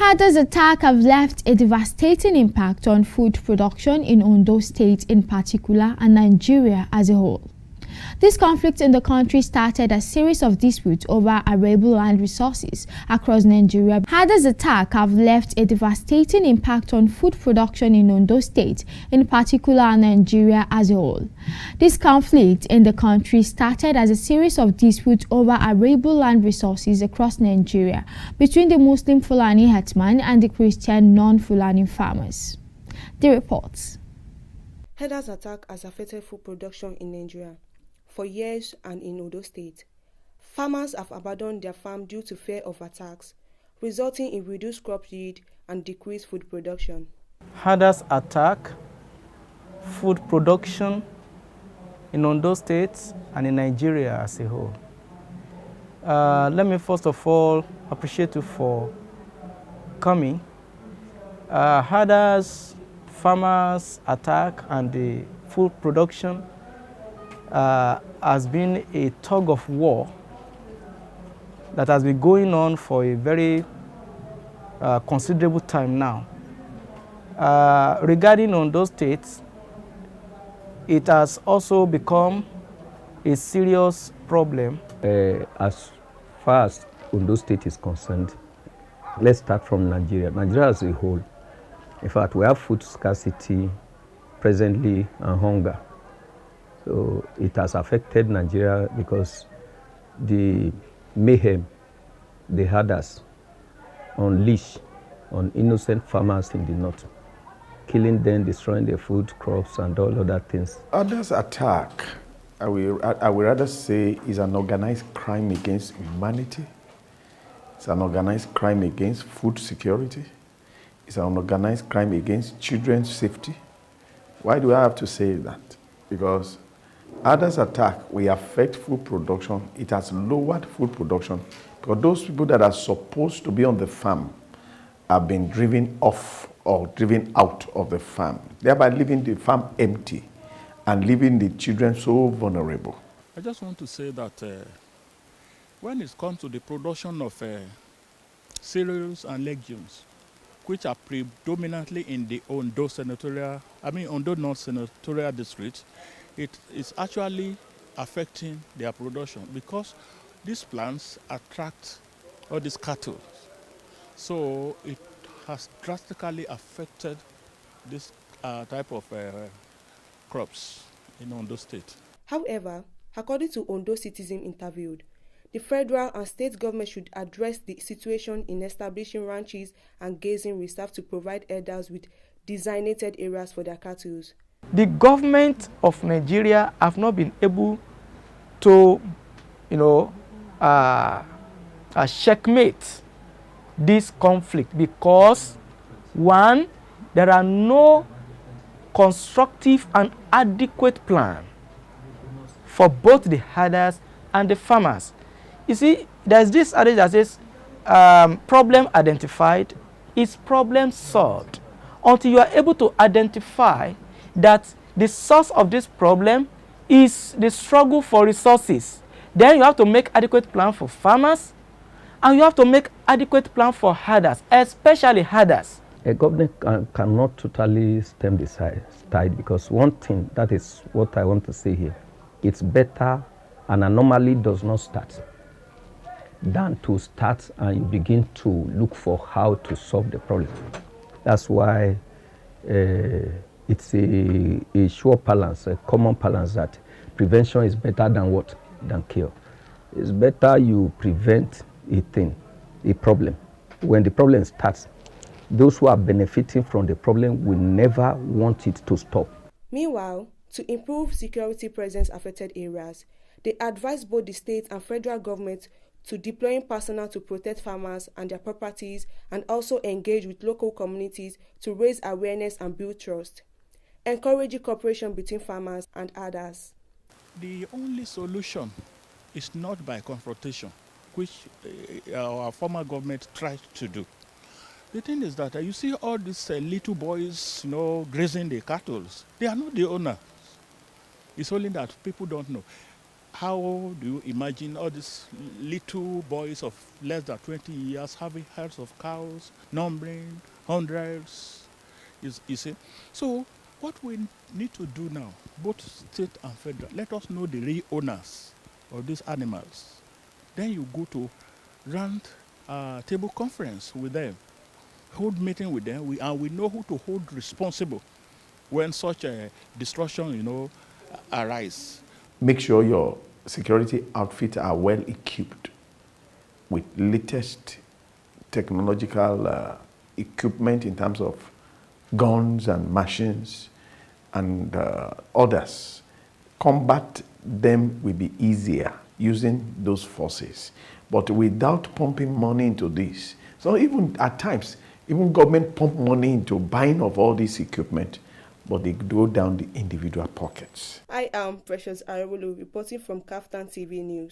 Hada's attack have left a devastating impact on food production in Ondo State in particular and Nigeria as a whole. This conflict in the country started a series of disputes over arable land resources across Nigeria. Hada's attack have left a devastating impact on food production in Ondo State, in particular and Nigeria as a whole. This conflict in the country started as a series of disputes over arable land resources across Nigeria between the Muslim Fulani herdsmen and the Christian non-Fulani farmers. The reports. Hada's attack has affected food production in Nigeria. For years and in Ondo State, farmers have abandoned their farm due to fear of attacks, resulting in reduced crop yield and decreased food production. Hada's attack, food production in Ondo State and in Nigeria as a whole. Let me first of all appreciate you for coming. Hada's farmers' attack and the food production has been a tug of war that has been going on for a very considerable time now. Regarding Ondo State, it has also become a serious problem. As far as Ondo State is concerned, let's start from Nigeria. Nigeria as a whole, in fact, we have food scarcity presently and hunger. So it has affected Nigeria because the mayhem they had us unleashed on innocent farmers in the north, killing them, destroying their food crops and all other things. Others' attack, I will rather say, is an organized crime against humanity. It's an organized crime against food security. It's an organized crime against children's safety. Why do I have to say that? Because others' attack will affect food production. It has lowered food production because those people that are supposed to be on the farm have been driven off or driven out of the farm, thereby leaving the farm empty and leaving the children so vulnerable. I just want to say that when it comes to the production of cereals and legumes, which are predominantly in the Ondo North Senatorial District, it is actually affecting their production because these plants attract all these cattle. So it has drastically affected this type of crops in Ondo State. However, according to Ondo citizens interviewed, the federal and state government should address the situation in establishing ranches and grazing reserves to provide herders with designated areas for their cattle. The government of Nigeria have not been able to, checkmate this conflict because, one, there are no constructive and adequate plan for both the herders and the farmers. You see, there's this adage that says, problem identified is problem solved. Until you are able to identify that the source of this problem is the struggle for resources, then you have to make adequate plan for farmers and you have to make adequate plan for herders, especially herders. A government cannot totally stem the tide because one thing, that is what I want to say here, it's better an anomaly does not start than to start and you begin to look for how to solve the problem. That's why it's a sure balance, a common balance that prevention is better than what? Than cure. It's better you prevent a problem. When the problem starts, those who are benefiting from the problem will never want it to stop. Meanwhile, to improve security presence affected areas, they advised both the state and federal government to deploying personnel to protect farmers and their properties and also engage with local communities to raise awareness and build trust, encouraging cooperation between farmers and others. The only solution is not by confrontation, which our former government tried to do. The thing is that you see all these little boys, grazing the cattle. They are not the owners. It's only that people don't know. How do you imagine all these little boys of less than 20 years having herds of cows, numbering hundreds? You see? So what we need to do now, both state and federal, let us know the real owners of these animals. Then you go to round table conference with them, hold meeting with them, and we know who to hold responsible when such a destruction, arise. Make sure your security outfits are well equipped with latest technological equipment in terms of guns and machines and others. Combat them will be easier using those forces, but without pumping money into this. So even at times, even government pump money into buying of all this equipment, but they go down the individual pockets. I am Precious Arewolo reporting from KAFTAN TV News.